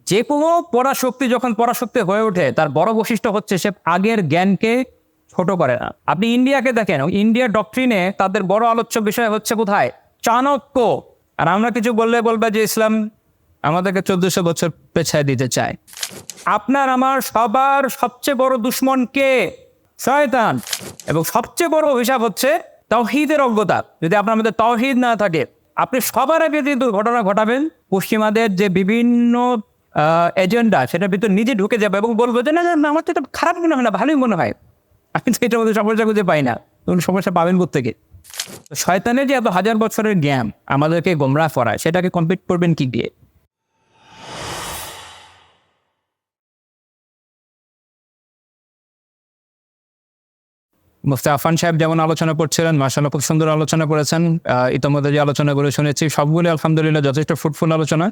যে কোনো পরাশক্তি যখন পরাশক্তি হয়ে ওঠে তার বড় বৈশিষ্ট্য হচ্ছে সে আগের জ্ঞানকে ছোট করে না। আপনি ইন্ডিয়াকে দেখেন, ইন্ডিয়ার ডক্ট্রিনে তাদের বড় আলোচ্য বিষয় হচ্ছে কোথায়? চাণক্য। আর আমরা কিছু বললে বলবে যে ইসলাম আমাদেরকে 1400 বছর পেছায় দিতে চায়। আপনার আমার সবার সবচেয়ে বড় দুশ্মন কে? শয়তান। এবং সবচেয়ে বড় হিসাব হচ্ছে তাওহীদের অজ্ঞতা। যদি আপনার মধ্যে তাওহীদ না থাকে, আপনি সবার আগে যে দুর্ঘটনা ঘটাবেন, পশ্চিমাদের যে বিভিন্ন এজেন্ডা সেটার ভিতর নিজে ঢুকে যাবে এবং বলবো যে না না, আমার তো এটা খারাপ মনে হয় না, ভালোই মনে হয়। আমি তো এটার মধ্যে সমস্যা খুঁজে পাই না। তখন সমস্যা পাবেন কোত্থেকে? শয়তানের যে এত হাজার বছরের জ্ঞান আমাদেরকে গোমরাহ করায়, সেটাকে কমপ্লিট করবেন কি দিয়ে? মুফতি আফান সাহেব যেমন আলোচনা করছিলেন, মাশাআল্লাহ খুব সুন্দর আলোচনা করেছেন। ইতিমধ্যে যে আলোচনাগুলো শুনেছি সবগুলো আলহামদুলিল্লাহ যথেষ্ট ফ্রুটফুল আলোচনা।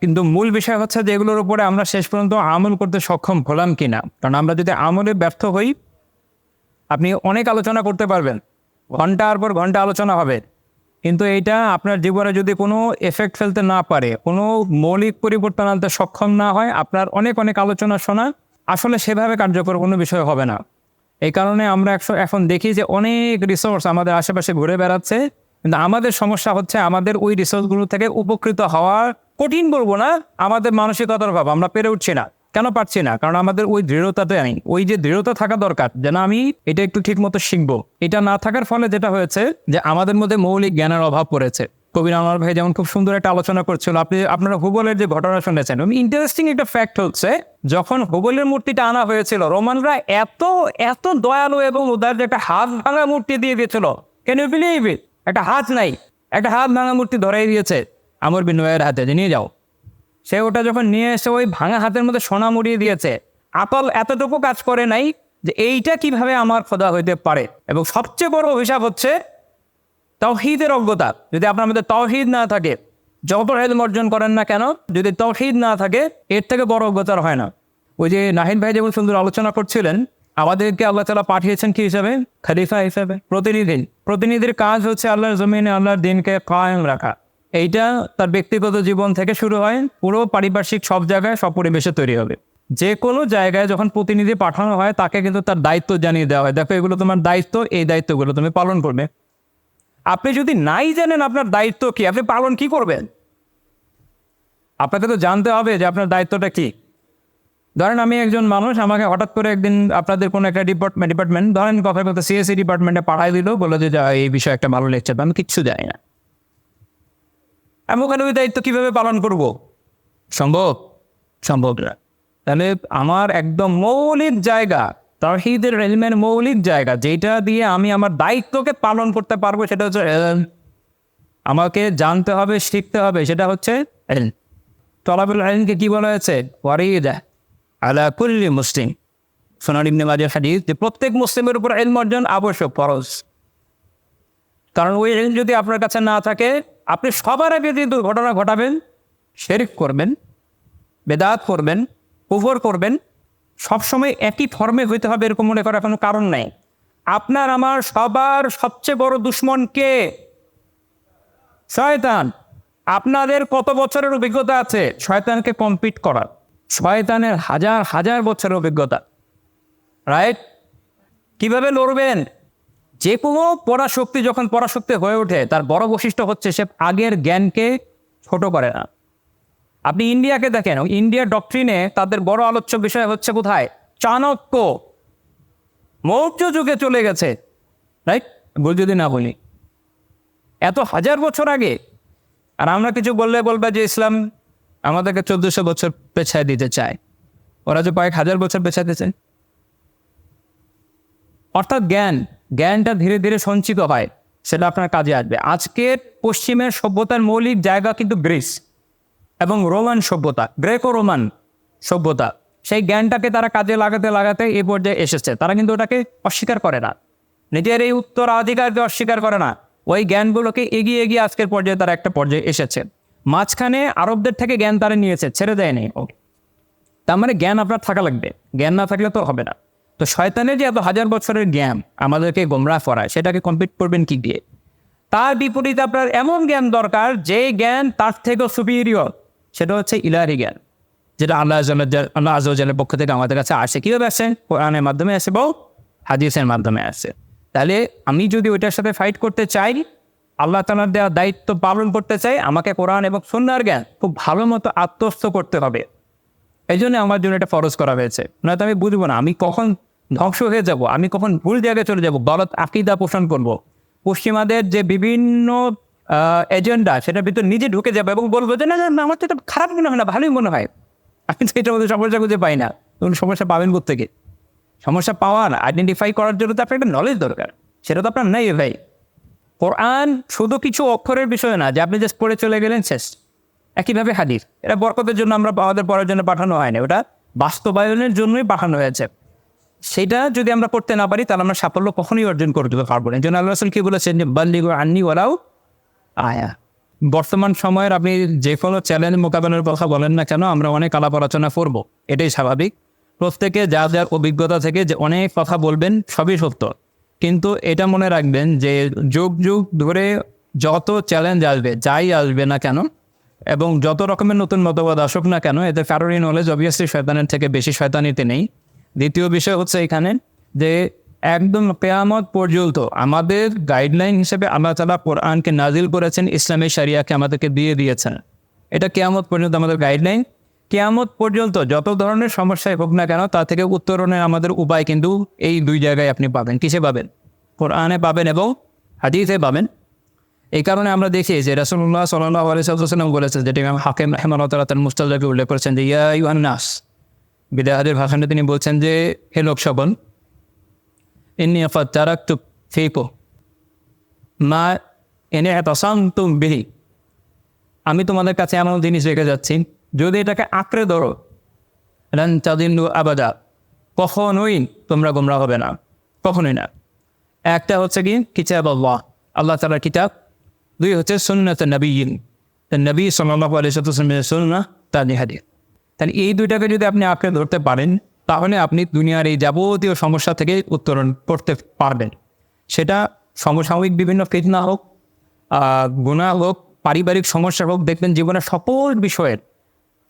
কিন্তু মূল বিষয় হচ্ছে যে এগুলোর উপরে আমরা শেষ পর্যন্ত আমল করতে সক্ষম হলাম কিনা। কারণ আমরা যদি আমলে ব্যর্থ হই, আপনি অনেক আলোচনা করতে পারবেন, ঘন্টার পর ঘন্টা আলোচনা হবে, কিন্তু এইটা আপনার জীবনে যদি কোনো এফেক্ট ফেলতে না পারে, কোনো মৌলিক পরিবর্তন আনতে সক্ষম না হয়, আপনার অনেক অনেক আলোচনা শোনা আসলে সেভাবে কার্যকর কোনো বিষয় হবে না। এই কারণে আমরা এখন দেখি যে অনেক রিসোর্স আমাদের আশেপাশে ঘুরে বেড়াচ্ছে, কিন্তু আমাদের সমস্যা হচ্ছে আমাদের ওই রিসোর্সগুলো থেকে উপকৃত হওয়া কঠিন বলবো না, আমাদের মানসিকতার অভাব, আমরা পেরে উঠছি না। কেন পারছি না? কারণ আমাদের ওই দৃঢ়তাতে নেই। ওই যে দৃঢ়তা থাকা দরকার, যেন আমি এটা একটু ঠিক মতো শিখবো, এটা না থাকার ফলে যেটা হয়েছে যে আমাদের মধ্যে মৌলিক জ্ঞানের অভাব পড়েছে। কবির আনোয়ার ভাই যেমন খুব সুন্দর একটা আলোচনা করছিল, আপনারা হুবলের যে ঘটনা শুনেছেন, ইন্টারেস্টিং একটা ফ্যাক্ট হচ্ছে যখন হুবলের মূর্তিটা আনা হয়েছিল, রোমানরা এত এত দয়ালু এবং উদার যে একটা হাত ভাঙা মূর্তি দিয়ে দিয়েছিল। Can you believe it? একটা হাত নাই, একটা হাত ভাঙা মূর্তি ধরাই দিয়েছে আমর বিন ওয়াইয়ের হাতে, যে নিয়ে যাও। সে ওটা যখন নিয়ে এসে ওই ভাঙা হাতের মধ্যে সোনা মুড়িয়ে দিয়েছে। আকল এতটুকু কাজ করে নাই যে এইটা কিভাবে আমার খোদা হইতে পারে। এবং সবচেয়ে বড় হিসাব হচ্ছে তাওহীদের অজ্ঞতা। যদি আপনার মধ্যে তাওহীদ না থাকে, যত ইলম অর্জন করেন না কেন, যদি তাওহীদ না থাকে, এর থেকে বড় অজ্ঞতার হয় না। ওই যে নাহিদ ভাই যেমন সুন্দর আলোচনা করছিলেন, আমাদেরকে আল্লাহ তাআলা পাঠিয়েছেন কি হিসাবে? খলিফা হিসাবে, প্রতিনিধি। প্রতিনিধির কাজ হচ্ছে আল্লাহর জমিনে আল্লাহর দিনকে কায়েম রাখা। এইটা তার ব্যক্তিগত জীবন থেকে শুরু হয়, পুরো পারিপার্শ্বিক সব জায়গায় সব পরিবেশে তৈরি হবে। যে কোনো জায়গায় যখন প্রতিনিধি পাঠানো হয়, তাকে কিন্তু তার দায়িত্ব জানিয়ে দেওয়া হয়, দেখো এগুলো তোমার দায়িত্ব, এই দায়িত্বগুলো তুমি পালন করবে। আপনি যদি নাই জানেন আপনার দায়িত্ব কি, আপনি পালন কি করবেন? আপনাকে তো জানতে হবে যে আপনার দায়িত্বটা কি। ধরেন আমি একজন মানুষ, আমাকে হঠাৎ করে একদিন আপনাদের কোনো একটা ডিপার্টমেন্ট ধরেন কথা বলতে সিএসসি ডিপার্টমেন্টে পাঠাই দিল, বললো যে এই বিষয়ে একটা ভালো লেকচার, আমি কিচ্ছু জানি না। আমি ওখানে ওই দায়িত্ব কিভাবে পালন করব? সম্ভব? সম্ভব না। তাহলে আমার একদম মৌলিক জায়গা, তাওহীদের ইলমের মৌলিক জায়গা, যেটা দিয়ে আমি আমার দায়িত্বকে পালন করতে পারবো, সেটা হচ্ছে ইলম। আমাকে জানতে হবে, শিখতে হবে, সেটা হচ্ছে ইলম। তলাবুল ইলমকে কি বলা হয়েছে? ওয়ারিদা আলা কুল্লি মুসলিম। সুনান ইবনে মাজাহ হাদিস, যে প্রত্যেক মুসলিমের উপর ইলম অর্জন আবশ্যক, ফরজ। কারণ ওই ইলম যদি আপনার কাছে না থাকে, আপনি সবার আগে যে দুর্ঘটনা ঘটাবেন, শিরক করবেন, বেদাত করবেন, কুফর করবেন, সবসময় একই ফর্মে হইতে হবে এরকম মনে করার কোনো কারণ নেই। আপনার আমার সবার সবচেয়ে বড় দুশ্মন কে? শয়তান। আপনাদের কত বছরের অভিজ্ঞতা আছে শয়তানকে কম্পিট করার? শয়তানের হাজার হাজার বছরের অভিজ্ঞতা, রাইট? কিভাবে লড়বেন? যে কোনো পরাশক্তি যখন পরাশক্তি হয়ে ওঠে তার বড় বৈশিষ্ট্য হচ্ছে সে আগের জ্ঞানকে ছোট করে না। আপনি ইন্ডিয়াকে দেখেন, ইন্ডিয়ার ডক্ট্রিনে তাদের বড় আলোচ্য বিষয় হচ্ছে কোথায়? চাণক্য। মৌর্য যুগে চলে গেছে, রাইট? ভুল যদি না বলি, এত হাজার বছর আগে। আর আমরা কিছু বললে বলবে যে ইসলাম আমাদেরকে 1400 বছর পেছায় দিতে চায়। ওরা যে কয়েক হাজার বছর পেছাতে চায়। অর্থাৎ জ্ঞানটা ধীরে ধীরে সঞ্চিত হয়, সেটা আপনার কাজে আসবে। আজকের পশ্চিমের সভ্যতার মৌলিক জায়গা কিন্তু গ্রিস এবং রোমান সভ্যতা, গ্রেকো রোমান সভ্যতা। সেই জ্ঞানটাকে তারা কাজে লাগাতে লাগাতে এই পর্যায়ে এসেছে। তারা কিন্তু ওটাকে অস্বীকার করে না, নিজের এই উত্তরাধিকারকে অস্বীকার করে না। ওই জ্ঞানগুলোকে এগিয়ে এগিয়ে আজকের পর্যায়ে তারা একটা পর্যায়ে এসেছে। মাঝখানে আরবদের থেকে জ্ঞান তারা নিয়েছে, ছেড়ে দেয়নি। ওকে, তার মানে জ্ঞান আপনার থাকা লাগবে, জ্ঞান না থাকলে তো হবে না। তো শয়তানের যে এত হাজার বছরের জ্ঞান আমাদেরকে গোমরাহ করায়, সেটাকে কমপ্লিট করবেন কি দিয়ে? তার বিপরীতে আপনার এমন জ্ঞান দরকার যে জ্ঞান তার থেকেও সুপিরিয়র। সেটা হচ্ছে ইলাহি জ্ঞান, যেটা আল্লাহ আযওয়াজালের পক্ষ থেকে আমাদের কাছে আসে। কীভাবে আসে? কোরআনের মাধ্যমে আসে বা হাদিসের মাধ্যমে আসে। তাহলে আমি যদি ওইটার সাথে ফাইট করতে চাই, আল্লাহ তাআলার দেওয়া দায়িত্ব পালন করতে চাই, আমাকে কোরআন এবং সুন্নাহর জ্ঞান খুব ভালো মতো আত্মস্থ করতে হবে। এই জন্য আমার জন্য এটা ফরজ করা হয়েছে। নয়তো আমি বুঝবো না আমি কখন ধ্বংস হয়ে যাব, আমি কখন ভুল জায়গায় চলে যাব, গলত আকীদা পোষণ করব। পশ্চিমাদের যে বিভিন্ন এজেন্ডা, সেটার ভিতর নিজে ঢুকে যাবে এবং বলবো যে না না, আমার তো এটা খারাপ মনে হয় না, ভালোই মনে হয়। আমি তো এটার মধ্যে সমস্যা খুঁজে পাই না। তখন সমস্যা পাবেন কোত্থেকে? সমস্যা পাওয়ার আইডেন্টিফাই করার জন্য তো আপনার একটা নলেজ দরকার, সেটা তো আপনার নেই ভাই। কোরআন শুধু কিছু অক্ষরের বিষয় না যে আপনি জাস্ট পড়ে চলে গেলেন শেষ। একইভাবে হাদিস, এটা বরকতের জন্য আমরা আমাদের পড়ার জন্য পাঠানো হয়নি, ওটা বাস্তবায়নের জন্যই পাঠানো হয়েছে। সেটা যদি আমরা করতে না পারি তাহলে আমরা সাফল্য কখনোই অর্জন করতে পারবো না। এই জন্য আল্লাহ রাসূল কি বলেছেন যে বাল্লিগু আন্নি ওয়ালাউ আয়া। বর্তমান সময়ের আপনি যে কোনো চ্যালেঞ্জ মোকাবেলার কথা বলেন না কেন, আমরা অনেক আলাপ আলোচনা করব, এটাই স্বাভাবিক। প্রত্যেকে যার যার অভিজ্ঞতা থেকে যে অনেক কথা বলবেন, সবই সত্য। কিন্তু এটা মনে রাখবেন যে যুগ যুগ ধরে যত চ্যালেঞ্জ আসবে, যাই আসবে না কেন, এবং যত রকমের নতুন মতবাদ আসুক না কেন, এতে কারোরই নলেজ অবভিয়াসলি শয়তানের থেকে বেশি শয়তানিতে নেই। দ্বিতীয় বিষয় হচ্ছে এখানে যে একদম কিয়ামত পর্যন্ত আমাদের গাইডলাইন হিসেবে আল্লাহ তাআলা কোরআনকে নাজিল করেছেন, ইসলামের শরিয়াকে আমাদেরকে দিয়ে দিয়েছেন। এটা কিয়ামত পর্যন্ত আমাদের গাইডলাইন। কিয়ামত পর্যন্ত যত ধরনের সমস্যায় হোক না কেন, তা থেকে উত্তরণের আমাদের উপায় কিন্তু এই দুই জায়গায় আপনি পাবেন। কিসে পাবেন? কোরআনে পাবেন এবং হাদিসে পাবেন। এই কারণে আমরা দেখি যে রাসূলুল্লাহ সাল্লাল্লাহু আলাইহি ওয়াসাল্লাম বলেছেন, যেটি ইমাম হাকিম রাহিমাহুল্লাহ তাআলা তার মুস্তাদরাকে উল্লেখ করেছেন যে ইয়া আইয়ুহান নাস, বিদায়ের ভাষণে তিনি বলছেন যে হে লোক সকল, ইন্নী ক্বাদ তারাকতু ফীকুম মা ইন ইতাসামতুম বিহি, আমি তোমাদের কাছে এমন জিনিস রেখে যাচ্ছি, যদি এটাকে আঁকড়ে ধরো, লান তাদিল্লু আবাদা, কখনোই তোমরা গোমরাহ হবে না, কখনোই না। একটা হচ্ছে কি কিতাবুল্লাহ, আল্লাহ তাআলার কিতাব। দুই হচ্ছে সুন্নাত নবীন, নবী সাল্লাল্লাহু আলাইহি ওয়াসাল্লামের সুন্নাহ, তার হাদিস। তাহলে এই দুইটাকে যদি আপনি আঁকড়ে ধরতে পারেন, তাহলে আপনি দুনিয়ার এই যাবতীয় সমস্যা থেকে উত্তরণ করতে পারবেন। সেটা সমসাময়িক বিভিন্ন ফিতনা হোক, গুনাহ হোক, পারিবারিক সমস্যা হোক, দেখবেন জীবনের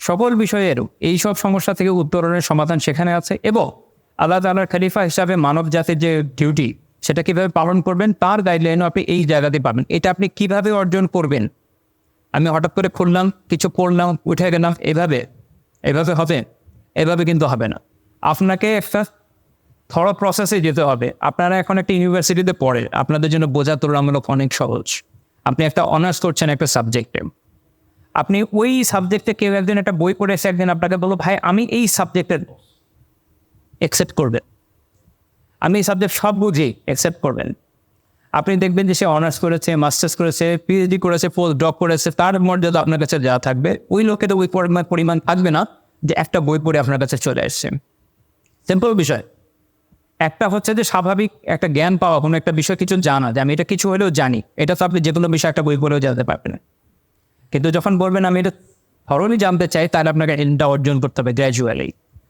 সকল বিষয়ের এইসব সমস্যা থেকে উত্তরণের সমাধান সেখানে আছে। এবং আল্লাহ তাআলার খলিফা হিসাবে মানব জাতির যে ডিউটি, সেটা কীভাবে পালন করবেন তার গাইডলাইনও আপনি এই জায়গাতে পাবেন। এটা আপনি কিভাবে অর্জন করবেন? আমি হঠাৎ করে খুললাম, কিছু পড়লাম, উঠে গেলাম, এভাবে হবে? এভাবে কিন্তু হবে না। আপনাকে একটা থরো প্রসেসে যেতে হবে। আপনারা এখন একটা ইউনিভার্সিটিতে পড়েন, আপনাদের জন্য বোঝা তুলনামূলক অনেক সহজ। আপনি একটা অনার্স করছেন একটা সাবজেক্টে, আপনি ওই সাবজেক্টে কেউ একদিন একটা বই পড়েছে, একদিন আপনাকে বলবো ভাই আমি এই সাবজেক্টের, অ্যাকসেপ্ট করবেন। আমি এই সাবজেক্ট সব বুঝি, অ্যাকসেপ্ট করবেন। আপনি দেখবেন যে সে অনার্স করেছে, মাস্টার্স করেছে, পিএইচডি করেছে, পোস্ট ডক করেছে, তার মর্যাদা আপনার কাছে যা থাকবে, ওই লোকের ওই পরিমাণ থাকবে না যে একটা বই পড়ে আপনার কাছে চলে আসছে। সিম্পল বিষয়। একটা হচ্ছে যে স্বাভাবিক একটা জ্ঞান পাওয়া, কোনো একটা বিষয় কিছু জানা, যে আমি এটা কিছু হলেও জানি, এটা তো আপনি যে কোনো বিষয় একটা বই পড়েও জানতে পারবেন। কিন্তু যখন বলবেন আমি এটা থরলি জানতে চাই, তাহলে আপনাকে এটা অর্জন করতে হবে গ্র্যাজুয়ালি।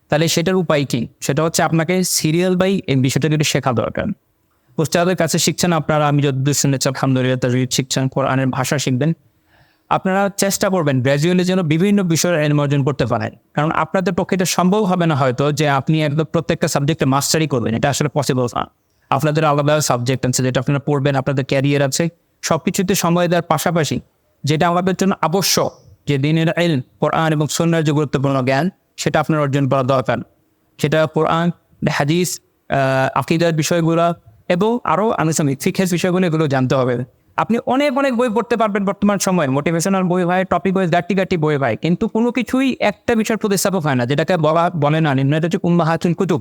তাহলে সেটার উপায় কী? সেটা হচ্ছে আপনাকে সিরিয়াল বাই এই বিষয়টা কিন্তু শেখা দরকার। উস্তাদের কাছে শিখছেন আপনারা, আমি যতদূর শুনেছি আলহামদুলিল্লাহ তাজউইদ শিখছেন, কোরআনের ভাষা শিখবেন। আপনারা চেষ্টা করবেন গ্র্যাজুয়ালি যেন বিভিন্ন বিষয়ের এলম অর্জন করতে পারেন। কারণ আপনাদের পক্ষে এটা সম্ভব হবে না হয়তো যে আপনি একদম প্রত্যেকটা সাবজেক্টে মাস্টারি করবেন, এটা আসলে পসিবল না। আপনাদের আলাদা সাবজেক্ট আছে যেটা আপনারা পড়বেন, আপনাদের ক্যারিয়ার আছে, সব কিছুতে সময় দেওয়ার পাশাপাশি যেটা আমাদের জন্য আবশ্যক, যে দিনের ইলম, কোরআন এবং সুন্নাহর যে গুরুত্বপূর্ণ জ্ঞান, সেটা আপনার অর্জন করা দরকার। সেটা কোরআন, হাদিস, আকীদার বিষয়গুলো এবং আরও আনুষঙ্গিক ফিকহের বিষয়গুলো, এগুলো জানতে হবে। আপনি অনেক বই পড়তে পারবেন বর্তমান সময়ে, মোটিভেশনাল বই হয়, টপিক ওয়াইজ গাটি বই হয়, কিন্তু কোনো কিছুই একটা বিষয়ের প্রতিস্থাপক হয় না, যেটাকে বলে না নিম্ন, এটা হচ্ছে উম্মাহাতুল কুতুব।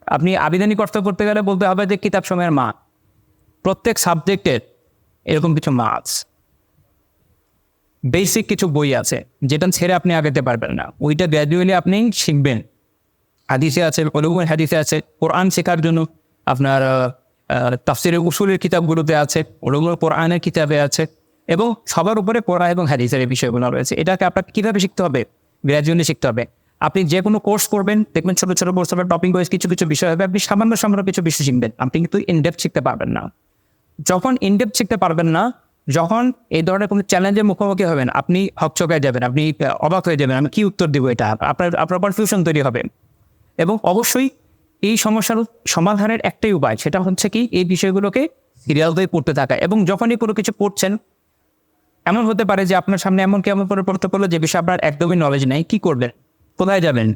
আপনি আবেদনী কর্ত করতে গেলে বলতে হবে যে কিতাব সময়ের মা। প্রত্যেক সাবজেক্টের এরকম কিছু মা আছে, বেসিক কিছু বই আছে যেটা ছেড়ে আপনি আগাতে পারবেন না, ওইটা গ্র্যাজুয়ালি আপনি শিখবেন। হাদিসে আছে, উলুমুল হাদিসে আছে, কোরআন শেখার জন্য আপনার তাফসিরের উসুলের কিতাবগুলোতে আছে, উলুমুল কোরআনের কিতাবে আছে, এবং সবার উপরে কোরআন এবং হাদিসের এই বিষয়গুলো রয়েছে। এটাকে আপনাকে কীভাবে শিখতে হবে? গ্র্যাজুয়ালি শিখতে হবে। আপনি যে কোনো কোর্স করবেন, দেখবেন ছোটো কোর্স হবে, টপিক ওয়াইজ কিছু বিষয় হবে, আপনি সামান্য কিছু বিষয় শিখবেন, আপনি কিন্তু ইনডেপথ শিখতে পারবেন না। যখন ইনডেপথ শিখতে পারবেন না, যখন এই ধরনের কোনো চ্যালেঞ্জের মুখোমুখি হবেন, আপনি হকচকায় যাবেন, আপনি অবাক হয়ে যাবেন, আমি কি উত্তর দেবো, এটা আপনার কনফিউশন তৈরি হবে। এবং অবশ্যই এই সমস্যার সমাধানের একটাই উপায়, সেটা হচ্ছে কি এই বিষয়গুলোকে সিরিয়াল হয়ে পড়তে থাকা। এবং যখনই কোনো কিছু পড়ছেন, এমন হতে পারে যে আপনার সামনে এমন করে পড়তে পড়লো যে বিষয়ে আপনার একদমই নলেজ নেই, কি করবেন, কোথায় যাবেন?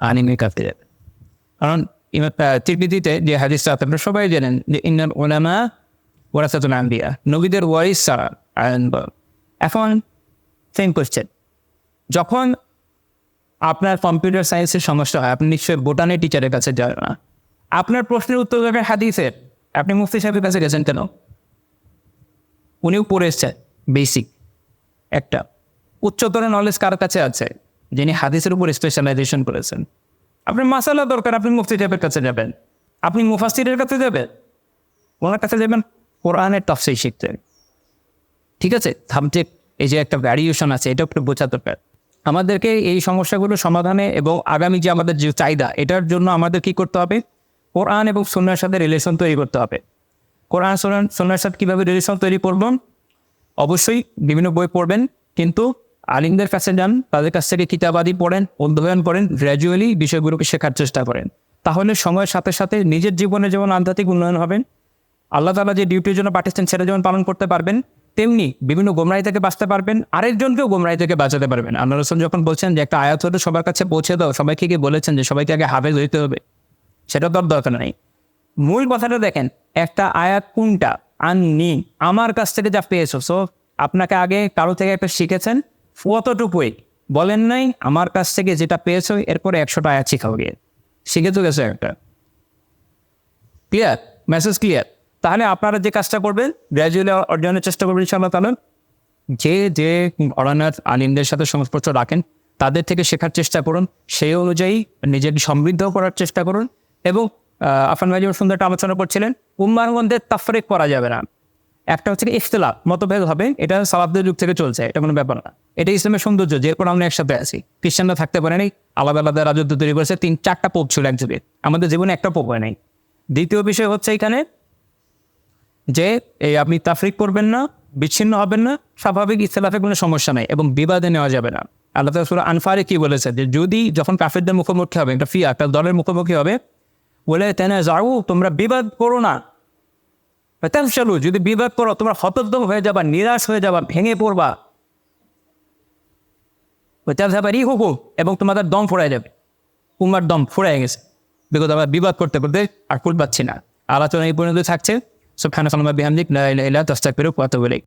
আলিমের কাছে যাবেন। কারণ তিরমিজিতে যে হাদিসটা আপনারা সবাই জানেন যে ইন্নাল উলামা ওয়ারাসাতুল আম্বিয়া, নবীদের ওয়ারিস ছাড়া। এখন সেম কোয়েশ্চেন, যখন আপনার কম্পিউটার সায়েন্সের সমস্যা হয়, আপনি নিশ্চয়ই বোটানি টিচারের কাছে যান না, আপনার প্রশ্নের উত্তর দেবে হাদিসের, আপনি মুফতি সাহেবের কাছে গেছেন কেন? উনিও পড়ে এসছেন বেসিক একটা। উচ্চতর নলেজ কার কাছে আছে? যিনি হাদিসের উপর স্পেশালাইজেশন করেছেন। আপনার মাসালা দরকার, আপনি মুফতি সাহেবের কাছে যাবেন। আপনি মুফাসসিরের কাছে যাবেন, ওনার কাছে যাবেন কোরআনের তাফসীর শিখতে। ঠিক আছে, সাবজেক্ট এই যে একটা ভ্যারিয়েশন আছে, এটা একটু বোঝা দরকার। আমাদেরকে এই সমস্যাগুলো সমাধানে এবং আগামী যে আমাদের যে চাহিদা, এটার জন্য আমাদের কি করতে হবে? কোরআন এবং সুন্নাহর সাথে রিলেশন তৈরি করতে হবে। কোরআন সুন্নাহর সাথে কীভাবে রিলেশন তৈরি করবেন? অবশ্যই বিভিন্ন বই পড়বেন, কিন্তু আলিমদের কাছে যান, তাদের কাছ থেকে কিতাবাদি পড়েন, অধ্যয়ন করেন, গ্র্যাজুয়ালি বিষয়গুলোকে শেখার চেষ্টা করেন। তাহলে সময়ের সাথে সাথে নিজের জীবনে যেমন আধ্যাত্মিক উন্নয়ন হবেন, আল্লাহ তাআলা যে ডিউটির জন্য পাঠিয়েছেন সেটা যেমন পালন করতে পারবেন, তেমনি বিভিন্ন গোমরাহি থেকে বাঁচতে পারবেন, আরেকজনকেও গোমরাহি থেকে বাঁচাতে পারবেন। আল্লাহ রাসূল যখন বলছেন যে একটা আয়াত হলে সবার কাছে পৌঁছে দাও, সবাইকে গিয়ে বলেছেন যে সবাইকে আগে হাফেজ হইতে হবে, সেটা তো আর দরকার নেই। মূল কথাটা দেখেন, একটা আয়াত কোনটা? আননি, আমার কাছ থেকে যা পেয়েছো। সো আপনাকে আগে কারো থেকে একটা শিখেছেন, অতটুকুই বলেন নাই, আমার কাছ থেকে যেটা পেয়েছো এরপরে 100টা আয়াত শিখাও গিয়ে, শিখে তো গেছো একটা। ক্লিয়ার? Message clear? তাহলে আপনারা যে কাজটা করবেন, গ্র্যাজুয়ালি অর্জনের চেষ্টা করবেন ইনশাআল্লাহ তাআলা। যে অরানাথ আলিমদের সাথে সংস্পর্শ রাখেন, তাদের থেকে শেখার চেষ্টা করুন, সেই অনুযায়ী নিজেকে সমৃদ্ধ করার চেষ্টা করুন। এবং আফান ভাই যেমন সুন্দর একটা আলোচনা করছিলেন, উম্মার মধ্যে তাফরিক করা যাবে না। একটা হচ্ছে ইখতিলাফ, মতভেদ হবে, এটা সালাফদের যুগ থেকে চলছে, এটা কোনো ব্যাপার না। এটা ইসলামের সৌন্দর্য, যে কোনো আমরা একসাথে আছি। খ্রিস্টানরা থাকতে পারে নাই, আলাদা আলাদা রাজত্ব তৈরি করেছে, 3-4টা পোপ ছিল এক যুগে, আমাদের জীবনে একটা পোপ হয় নাই। দ্বিতীয় বিষয় হচ্ছে এখানে যে এই আপনি তাফরিক করবেন না, বিচ্ছিন্ন হবেন না, স্বাভাবিক ইখতিলাফে কোনো সমস্যা নাই এবং বিবাদে নেওয়া যাবে না। আল্লাহ তাআলা সূরা আনফালে কি বলেছে যে যখন কাফিরদের মুখোমুখি হবে, একটা দলের মুখোমুখি হবে, বলে তানাযাউ, তোমরা বিবাদ করো না। ফাতাফশালু, যদি বিবাদ করো তোমরা হতোদ্যম হয়ে যাবা, নিরাশ হয়ে যাবা, ভেঙে পড়বা। ওয়াতাযহাবা রিহুকুম, এবং তোমাদের দম ফুরায় যাবে। উম্মার দম ফুরায় গেছে, বিগত আমরা বিবাদ করতে করতে আর কুল পাচ্ছি না। আলোচনা এই পর্যন্ত থাকছে। সুবহানাল্লাহি ওয়া বিহামদিহি, লা ইলাহা ইল্লা আনতা, আস্তাগফিরুকা ওয়া আতুবু ইলাইক।